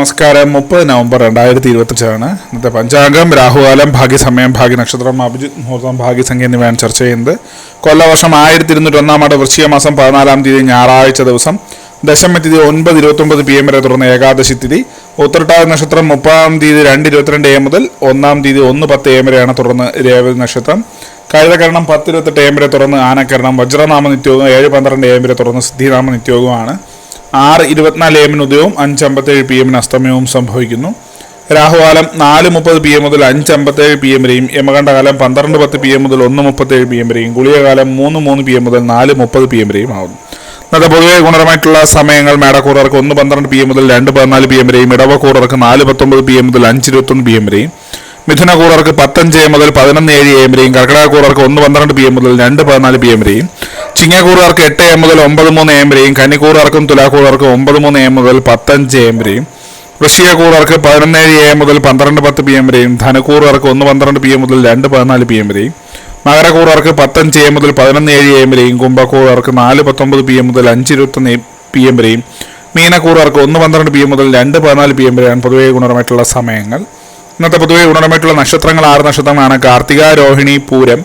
നമസ്കാരം. 30 നവംബർ 2025 ഇന്നത്തെ പഞ്ചാംഗം. രാഹുകാലം, ഭാഗ്യസമയം, ഭാഗ്യനക്ഷത്രം, അഭിജിത് മുഹൂർത്തം, ഭാഗ്യസംഖ്യ എന്നിവയാണ് ചർച്ച ചെയ്യുന്നത്. കൊല്ലവർഷം 1201 വൃശ്ചിക മാസം 14 തീയതി ഞായറാഴ്ച ദിവസം. ദശമി തിഥി 9:29 PM വരെ തുടർന്ന് ഏകാദശി തിഥി. ഉത്രട്ടാതി നക്ഷത്രം 30 തീയതി 2:22 AM മുതൽ 1 തീയതി 1:10 AM വരെയാണ് തുടർന്ന് രേവതി നക്ഷത്രം. കഴുതകരണം 10:28 AM വരെ തുടർന്ന് ആനക്കരണം. വജ്രനാമ നിത്യയോഗം 7:12 AM വരെ തുടർന്ന് സിദ്ധിനാമ നിത്യയോഗമാണ്. 6:24 AM ഉദയവും 5:57 PM അസ്തമയവും സംഭവിക്കുന്നു. രാഹുകാലം 4:30 PM മുതൽ 5:57 PM വരെയും. യമകണ്ഠകാലം 12:10 PM മുതൽ 1:37 PM വരെയും. ഗുളികകാലം 3:03 PM മുതൽ 4:30 PM വരെയും ആകുന്നു. ഇന്നത്തെ പൊതുവെ ഗുണപരമായിട്ടുള്ള സമയങ്ങൾ: മേടക്കൂറുകാർക്ക് 1:12 PM മുതൽ 2:14 PM വരെയും. ഇടവക്കൂറുകാർക്ക് 4:19 PM മുതൽ 5:21 PM വരെയും. മിഥുനക്കൂറുകാർക്ക് 10:05 AM മുതൽ 11:07 AM വരെയും. കർക്കിടകക്കൂറുകാർക്ക് 1:12 PM മുതൽ 2:14 PM വരെയും. ചിങ്ങക്കൂറുകാർക്ക് 8 AM മുതൽ 9:03 AM വരെയും. കന്നിക്കൂറുകാർക്കും തുലാക്കൂറുകാർക്കും 9:03 AM മുതൽ 10:05 AM വരെയും. വൃശ്ചികക്കൂറുകാർക്ക് 11:07 AM മുതൽ 12:10 PM വരെയും. ധനുക്കൂറുകാർക്ക് 1:12 PM മുതൽ 2:14 PM വരെയും. മകരക്കൂറുകാർക്ക് 10:05 AM മുതൽ 11:07 AM വരെയും. കുംഭക്കൂറുകാർക്ക് 4:19 PM മുതൽ 5:21 PM വരെയും. മീനക്കൂറുകാർക്ക് 1:12 PM മുതൽ 2:14 PM വരെയാണ് പൊതുവെ ഗുണപരമായിട്ടുള്ള സമയങ്ങൾ. ഇന്നത്തെ പൊതുവെ ഗുണപരമായിട്ടുള്ള നക്ഷത്രങ്ങൾ 6 നക്ഷത്രങ്ങളാണ്: കാർത്തിക, രോഹിണി, പൂരം,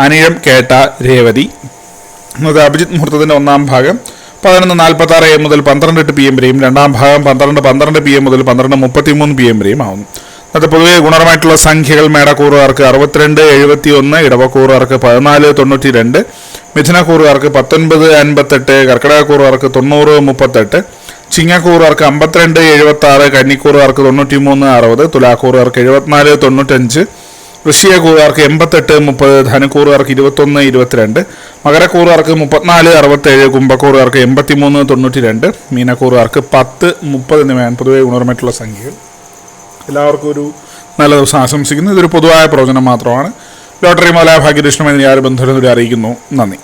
അനിഴം, കേട്ട, രേവതി. ഇന്നത്തെ അഭിജിത് മുഹൂർത്തത്തിൻ്റെ 1-ാം ഭാഗം 11:46 AM മുതൽ 12:08 PM വരെയും. 2-ാം ഭാഗം 12:12 PM മുതൽ 12:33 PM വരെയും ആകുന്നു. ഇന്നത്തെ പൊതുവെ ഗുണപരമായിട്ടുള്ള സംഖ്യകൾ: മേടക്കൂറുകാർക്ക് 62:71, ഇടവക്കൂറുകാർക്ക് 14:92, മിഥുനക്കൂറുകാർക്ക് 19:58, കർക്കിടകക്കൂറുകാർക്ക് 90:38, ചിങ്ങക്കൂറുകാർക്ക് 52:76, കന്നിക്കൂറുകാർക്ക് 93:60, തുലാക്കൂറുകാർക്ക് 74:95, വൃശ്ചികക്കൂറുകാർക്ക് 88:30, ധനുക്കൂറുകാർക്ക് 21:22, മകരക്കൂറുകാർക്ക് 34:67, കുംഭക്കൂറുകാർക്ക് 83:92, മീനക്കൂറുകാർക്ക് 10:30 എന്നിവയാണ് പൊതുവെ ഗുണപരമായിട്ടുള്ള സംഖ്യകൾ. എല്ലാവർക്കും ഒരു നല്ല ദിവസം ആശംസിക്കുന്നു. ഇതൊരു പൊതുവായ പ്രവചനം മാത്രമാണ്. ലോട്ടറി മുതലായ ഭാഗ്യദൃഷ്ണം എന്നീ ആര് ബന്ധുവിനെ അറിയിക്കുന്നു. നന്ദി.